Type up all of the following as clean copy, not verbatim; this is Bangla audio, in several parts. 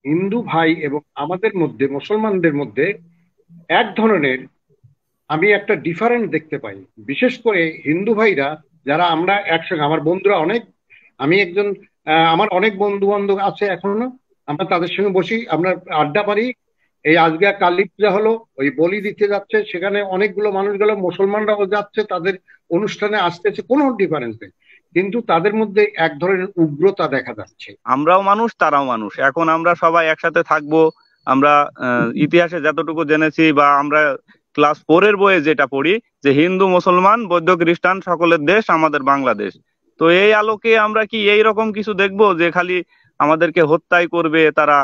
হিন্দু ভাই এবং আমাদের মধ্যে মুসলমানদের মধ্যে এক ধরনের আমি একটা ডিফারেন্ট দেখতে পাই। বিশেষ করে হিন্দু ভাইরা যারা আমরা একসঙ্গে, আমার বন্ধুরা অনেক, আমি একজন আমার অনেক বন্ধু বান্ধব আছে এখনো, আমরা তাদের সঙ্গে বসি, আমরা আড্ডা মারি। এই আজকে কালী পূজা হলো, ওই বলি দিতে যাচ্ছে, সেখানে অনেকগুলো মানুষ গেল, মুসলমানরাও যাচ্ছে, তাদের অনুষ্ঠানে আসতেছে, কোনো ডিফারেন্স নেই, কিন্তু তাদের মধ্যে এক ধরনের উগ্রতা দেখা যাচ্ছে। আমরাও মানুষ, তারাও মানুষ। এখন আমরা সবাই একসাথে থাকবো। আমরা ইতিহাসে যতটুকু জেনেছি বা আমরা ক্লাস 4-এর বইয়ে যেটা পড়ি, যে হিন্দু মুসলমান বৌদ্ধ খ্রিস্টান সকলের দেশ আমাদের বাংলাদেশ। তো এই আলোকে আমরা কি এই রকম কিছু দেখবো যে খালি আমাদেরকে হত্যাই করবে তারা,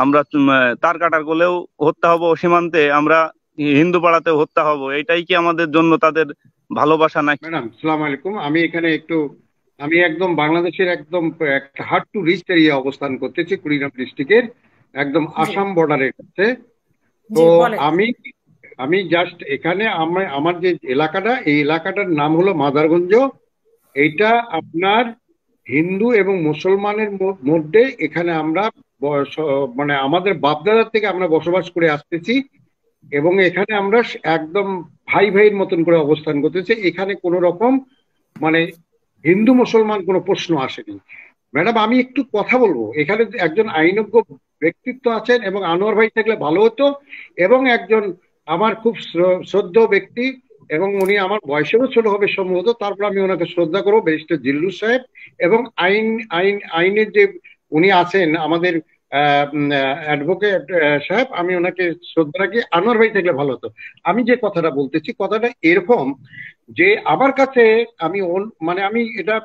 আমরা তার কাটার গোলেও হত্যা হব, সীমান্তে আমরা হিন্দু পাড়াতে হত্যা হব, এটাই কি আমাদের জন্য তাদের ভালোবাসা নাকি? ম্যাডাম সালাম আলাইকুম, আমি এখানে একটু, আমি একদম বাংলাদেশের একদম একটা হার্ড টু রিচ এরিয়া অবস্থান করতেছি, কুড়িগ্রাম ডিস্ট্রিক্টের একদম আসাম বর্ডারের কাছে। তো আমি আমি জাস্ট এখানে আমার যে এলাকাটা, এই এলাকাটার নাম হলো মাদারগঞ্জ। এইটা আপনার হিন্দু এবং মুসলমানের মধ্যে, এখানে আমরা মানে আমাদের বাপদাদার থেকে আমরা বসবাস করে আসতেছি, এবং এখানে আমরা একদম ভাই ভাইয়ের মতন করে অবস্থান করতেছি। এখানে কোনো রকম মানে হিন্দু মুসলমান কোনো প্রশ্ন আসেনি। ম্যাডাম আমি একটু কথা বলবো, এখানে একজন আইনজ্ঞ ব্যক্তিত্ব আছেন, এবং আনোয়ার ভাই থাকলে ভালো হতো, এবং একজন আমার খুব শ্রদ্ধেয় ব্যক্তি, এবং উনি আমার বয়সেরও ছোট হবে সম্ভবত, তারপর আমি ওনাকে শ্রদ্ধা করবো, ব্যারিস্টার জিল্লুর সাহেব। এবং আইনের যে উনি আছেন আমাদের অ্যাডভোকেট সাহেব, আমি ওনাকে শ্রদ্ধা রাখি। আনোয়ার ভাই থাকলে ভালো হতো। আমি যে কথাটা বলতেছি, কথাটা এরকম যে আমার কাছে আমি মানে আমি এটা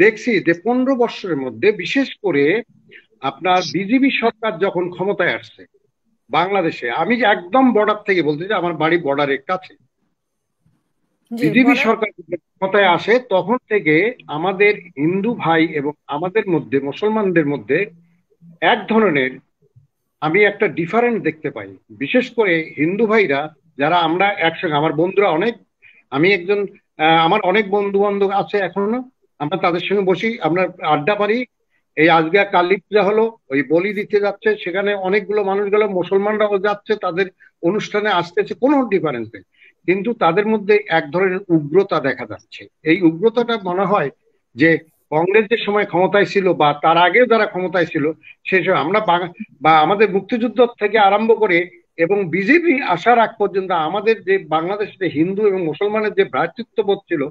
দেখছি যে 15 বছরের মধ্যে, বিশেষ করে আপনার বিজেপি সরকার যখন ক্ষমতায় আসছে বাংলাদেশে, আমি একদম বর্ডার থেকে বলতে চাই, আমার বাড়ি বর্ডারের কাছে, বিজেপি সরকার ক্ষমতায় আসে তখন থেকে আমাদের হিন্দু ভাই এবং আমাদের মধ্যে মুসলমানদের মধ্যে এক ধরনের আমি একটা ডিফারেন্ট দেখতে পাই। বিশেষ করে হিন্দু ভাইরা যারা আমরা একসঙ্গে, আমার বন্ধুরা অনেক, আমি একজন আমার অনেক বন্ধু বান্ধব আছে এখনো, আমরা তাদের সঙ্গে বসি, আমরা আড্ডা মারি। এই আজকে কালী পূজা হলো, ওই বলি দিতে যাচ্ছে, সেখানে অনেকগুলো মানুষ গেল, মুসলমানরাও যাচ্ছে, তাদের অনুষ্ঠানে আসতেছে, কোনো ডিফারেন্স নেই, কিন্তু তাদের মধ্যে এক ধরনের উগ্রতা দেখা যাচ্ছে। এই উগ্রতাটা মনে হয় যে কংগ্রেস যে সময় ক্ষমতায় ছিল বা তার আগেও যারা ক্ষমতায় ছিল, সেই সময় আমরা বা আমাদের মুক্তিযুদ্ধ থেকে আরম্ভ করে এবং বিজেপি আসার আগ পর্যন্ত আমাদের যে বাংলাদেশে হিন্দু এবং মুসলমানের যে ভ্রাতৃত্ববোধ ছিল,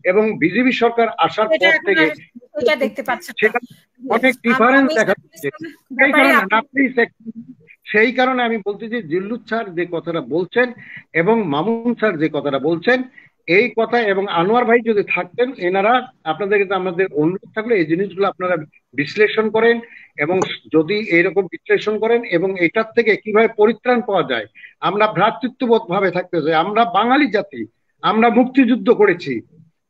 এবং বিজেপি সরকার আসার পর থেকে সেটা অনেক ডিফারেন্স দেখা যাচ্ছে। সেই কারণে আমি বলতে চাই, জিল্লুর স্যার যে কথাটা বলছেন এবং মামুন স্যার যে কথাটা বলছেন, এই কথা, এবং আনোয়ার ভাই যদি থাকতেন, এনারা আপনাদের কাছে আমাদের অনুরোধ থাকলে এই জিনিসগুলো আপনারা বিশ্লেষণ করেন, এবং যদি এইরকম বিশ্লেষণ করেন এবং এটার থেকে কিভাবে পরিত্রাণ পাওয়া যায়। আমরা ভ্রাতৃত্ববোধ ভাবে থাকতে চাই, আমরা বাঙালি জাতি, আমরা মুক্তিযুদ্ধ করেছি,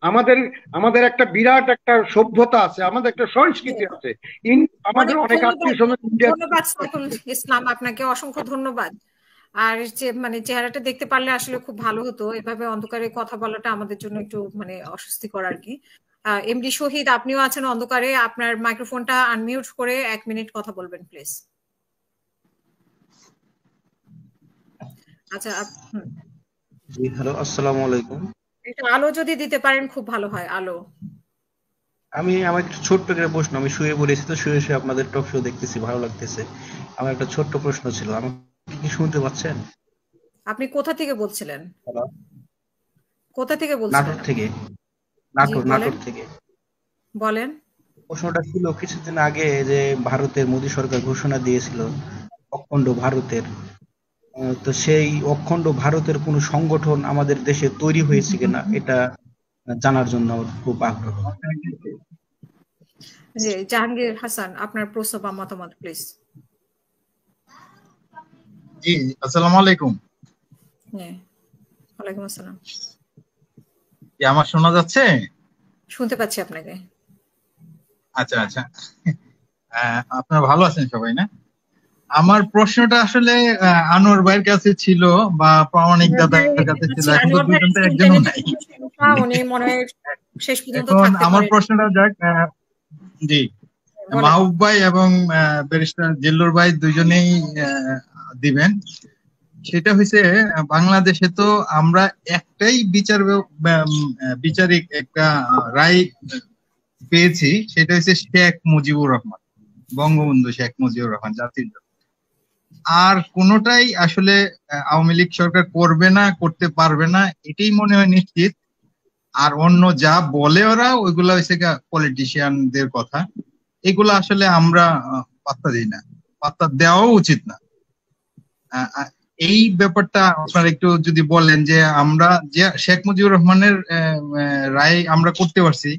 আমাদের আমাদের একটা বিরাট একটা সভ্যতা আছে, আমাদের একটা সংস্কৃতি আছে, আমাদের অনেক আত্মীয় স্বজন। ধন্যবাদ সাইফুল ইসলাম, আপনাকে অসংখ্য ধন্যবাদ। আর যে মানে চেহারাটা দেখতে পারলে আসলে খুব ভালো হতো, এভাবে অন্ধকারে কথা বলাটা আমাদের জন্য একটু মানে অস্বস্তিকর আর কি। এমডি শহীদ, আপনিও আছেন অন্ধকারে, আপনার মাইক্রোফোনটা আনমিউট করে 1 মিনিট কথা বলবেন প্লিজ। আচ্ছা, জি হ্যালো, আসসালামু আলাইকুম। একটু আলো যদি দিতে পারেন খুব ভালো হয়, আলো। আমার একটা ছোট্ট একটা প্রশ্ন, আমি শুয়ে পড়েছি তো, শুয়ে শুয়ে আপনাদের টক শো দেখতেছি, ভালো লাগতেছে। আমার একটা ছোট্ট প্রশ্ন ছিল, আমাকে কি শুনতে পাচ্ছেন? আপনি কোথা থেকে বলছিলেন? কোথা থেকে বলছিলেন? নাটোর থেকে। নাটোর থেকে বলেন। প্রশ্নটা ছিল, কিছুদিন আগে যে ভারতের মোদী সরকার ঘোষণা দিয়েছিল অখণ্ড ভারতের, তো সেই অখণ্ড ভারতের কোন সংগঠন আমাদের দেশে তৈরি হয়েছে কিনা, এটা জানার জন্য আমার খুব আগ্রহ। জি, জাহাঙ্গীর হাসান, আপনার প্রশ্ন বা মতামত প্লিজ। জি, আসসালামু আলাইকুম। ওয়ালাইকুম আসসালাম। কি আমার শোনা যাচ্ছে? শুনতে পাচ্ছি আপনাকে। আচ্ছা আচ্ছা, আপনারা ভালো আছেন সবাই না? আমার প্রশ্নটা আসলে আনোয়ার ভাইয়ের কাছে ছিল বা প্রামাণিক দাদার কাছে ছিল, এখন তো দুজনটা একজনও নাই। উনি মনে হয় শেষ পর্যন্ত এখন আমার প্রশ্নটা যাক, জি মাহবুব ভাই এবং ব্যারিস্টার জিল্লুর ভাই দুজনেই দিবেন। সেটা হয়েছে, বাংলাদেশে তো আমরা একটাই বিচারিক একটা রায় পেয়েছি, সেটা হচ্ছে শেখ মুজিবুর রহমান, বঙ্গবন্ধু শেখ মুজিবুর রহমান জাতির জনক। আর কোনোটাই আসলে আওয়ামী লীগ সরকার করবে না, করতে পারবে না, এটাই মনে হয় নিশ্চিত। আর অন্য যা বলে ওরা, ওইগুলা হচ্ছে পলিটিশিয়ানদের কথা, এগুলো আসলে আমরা পাত্তা দিই না, পাত্তা দেওয়াও উচিত না। এই ব্যাপারটা আপনারা একটু যদি বলেন যে আমরা যে শেখ মুজিবুর রহমানের রায় আমরা করতে পারছি,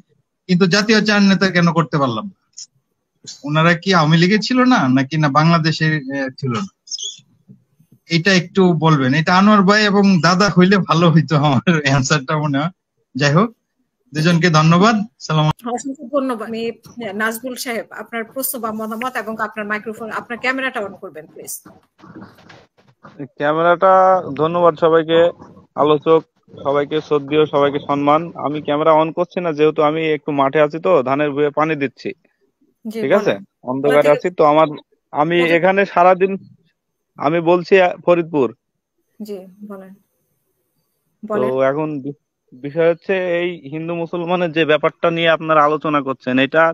কিন্তু জাতীয় চার নেতা কেন করতে পারলাম না? ওনারা কি আওয়ামী লীগের ছিল না, নাকি না বাংলাদেশের ছিল না? এটা একটু বলবেন। এটা আনোয়ার ভাই এবং দাদা হইলে ভালো হইতো, আমার অ্যান্সারটা মনে হয়। যাই হোক, দুজনকে ধন্যবাদ। সালাম। অসংখ্য ধন্যবাদ। নাজবুল সাহেব, আপনার প্রশ্ন বা মতামত এবং আপনার মাইক্রোফোন, আপনার ক্যামেরাটা অন করবেন প্লিজ। ক্যামেরাটা, ধন্যবাদ সবাইকে, আলোচক সবাইকে শ্রদ্ধেয়, সবাইকে সম্মান। আমি ক্যামেরা অন করছি না, যেহেতু আমি একটু মাঠে আছি, তো ধানের ভুঁয়ে পানি দিচ্ছি, ঠিক আছে, অন্ধকারে আছি তো। আমি এখানে সারাদিন, আমি বলছি ফরিদপুর। জি বলেন। তো এখন বিষয় হচ্ছে এই হিন্দু মুসলমানের যে ব্যাপারটা নিয়ে আপনারা আলোচনা করছেন, এটা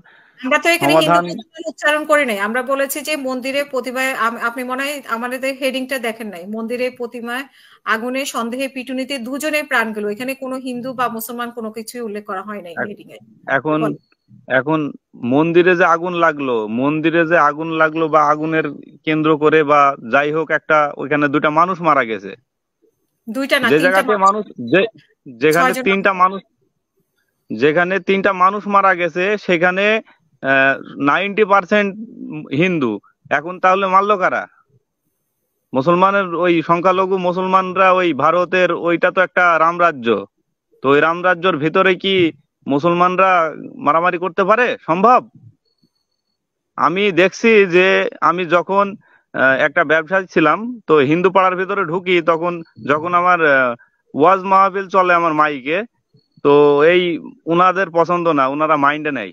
আমরা তো এখানে হিন্দু মুসলমান উচ্চারণ করি নাই, আমরা বলেছি যে মন্দিরে প্রতিমায়, আপনি মনে হয় আমাদের হেডিংটা দেখেন নাই, মন্দিরে প্রতিমায় আগুনে সন্দেহে পিটুনিতে দুজনের প্রাণ গেল, এখানে কোনো হিন্দু বা মুসলমান কোনো কিছুই উল্লেখ করা হয় নাই হেডিং এ। এখন মন্দিরে যে আগুন লাগলো বা আগুনের কেন্দ্র করে বা যাই হোক, একটা ওইখানে দুইটা মানুষ মারা গেছে, যে জায়গাতে মানুষ, যেখানে তিনটা মানুষ মারা গেছে, সেখানে 90% হিন্দু। এখন তাহলে মারলো কারা? মুসলমানের ওই সংখ্যালঘু মুসলমানরা, ওই ভারতের, ওইটা তো একটা রামরাজ্য, তো ওই রামরাজ্যের ভিতরে কি মুসলমানরা মারামারি করতে পারে? সম্ভব? আমি দেখছি যে আমি যখন একটা ব্যবসায়ী ছিলাম, তো হিন্দু পাড়ার ভিতরে ঢুকি, তখন যখন আমার ওয়াজ মাহফিল চলে আমার মাইকে, তো এই উনাদের পছন্দ না, উনারা মাইন্ডে নেই,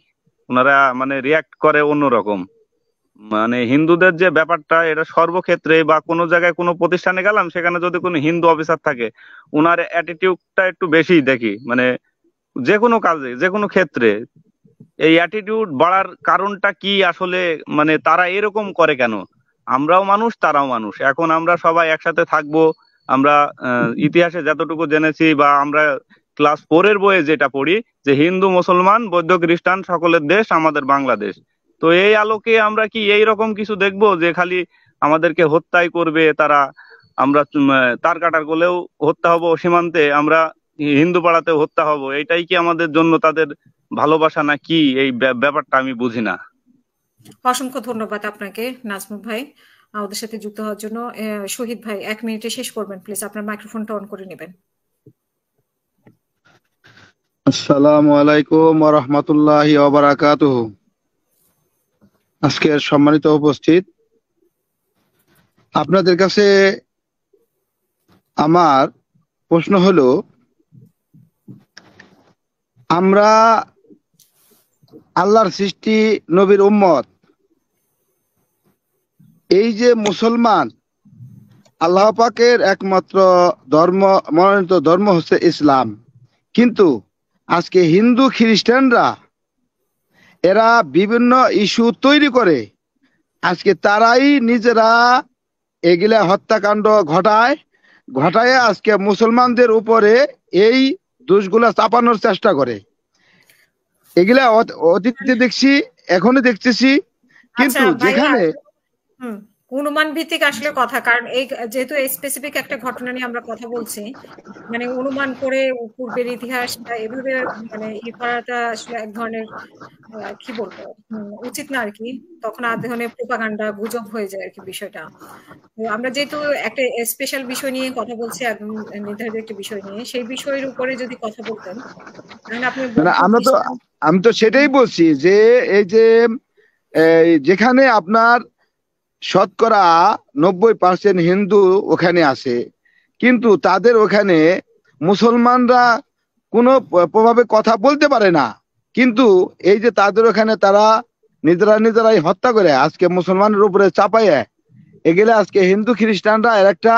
উনারা মানে রিয়াক্ট করে অন্যরকম। মানে হিন্দুদের যে ব্যাপারটা, এটা সর্বক্ষেত্রে বা কোনো জায়গায় কোনো প্রতিষ্ঠানে গেলাম, সেখানে যদি কোনো হিন্দু অফিসার থাকে, উনার অ্যাটিটিউডটা একটু বেশি দেখি, মানে যে কোনো কাজে, যে কোনো ক্ষেত্রে। এই অ্যাটিটিউড বাড়ার কারণটা কি আসলে? মানে তারা এরকম করে কেন? আমরাও মানুষ, তারাও মানুষ। এখন আমরা সবাই একসাথে থাকবো। আমরা ইতিহাসে যতটুকু জেনেছি বা আমরা ক্লাস 4 বইয়ে যেটা পড়ি, যে হিন্দু মুসলমান বৌদ্ধ খ্রিস্টান সকলের দেশ আমাদের বাংলাদেশ। তো এই আলোকে আমরা কি এই রকম কিছু দেখবো যে খালি আমাদেরকে হত্যাই করবে তারা? আমরা তার কাটার গোলেও হত্যা হব, সীমান্তে আমরা হিন্দু পাড়াতে হত্যা হব, এটাই কি আমাদের জন্য তাদের ভালোবাসা না কি? এই ব্যাপারটা আমি বুঝি না। অসংখ্য ধন্যবাদ আপনাকে নাজমুল ভাই আমাদের সাথে যুক্ত হওয়ার জন্য। শহীদ ভাই 1 মিনিটে শেষ করবেন প্লিজ, আপনার মাইক্রোফোনটা অন করে নেবেন। আসসালামু আলাইকুম ওয়া রাহমাতুল্লাহি ওয়া বারাকাতুহু। আজকের সম্মানিত উপস্থিত, আপনাদের কাছে আমার প্রশ্ন হলো, আমরা আল্লাহর সৃষ্টি, নবীর উম্মত, এই যে মুসলমান, আল্লাহ পাকের একমাত্র ধর্ম, মনোনীত ধর্ম হচ্ছে ইসলাম। কিন্তু আজকে হিন্দু খ্রিস্টানরা এরা বিভিন্ন ইস্যু তৈরি করে, আজকে তারাই নিজেরা এগুলা হত্যাকাণ্ড ঘটায় আজকে মুসলমানদের উপরে এই দোষগুলা চাপানোর চেষ্টা করে। এগুলা অতীতে দেখছি, এখনো দেখতেছি। কিন্তু যেখানে অনুমান ভিত্তিক আসলে কথা, কারণ এই যেহেতু স্পেসিফিক একটা ঘটনা নিয়ে আমরা কথা বলছি, মানে অনুমান করে পূর্বের ইতিহাস এভাবে মানে করাটা আসলে এক ধরনের কি বলবো উচিত না আর কি। তখন আর ধরনের প্রোপাগান্ডা, গুজব হয়ে যায় আর কি বিষয়টা। আমরা যেহেতু একটা স্পেশাল বিষয় নিয়ে কথা বলছি, একদম নির্ধারিত একটা বিষয় নিয়ে, সেই বিষয়ের উপরে যদি কথা বলতেন আপনি। আমি তো সেটাই বলছি যে এই যে যেখানে আপনার শতকরা 90% হিন্দু ওখানে আছে, কিন্তু তাদের ওখানে মুসলমানরা কোনো প্রভাবে কথা বলতে পারে না। কিন্তু এই যে তাদের ওখানে তারা নিজেরাই হত্যা করে আজকে মুসলমানের উপরে চাপাইয়া এগুলো আজকে হিন্দু খ্রিস্টানরা এর একটা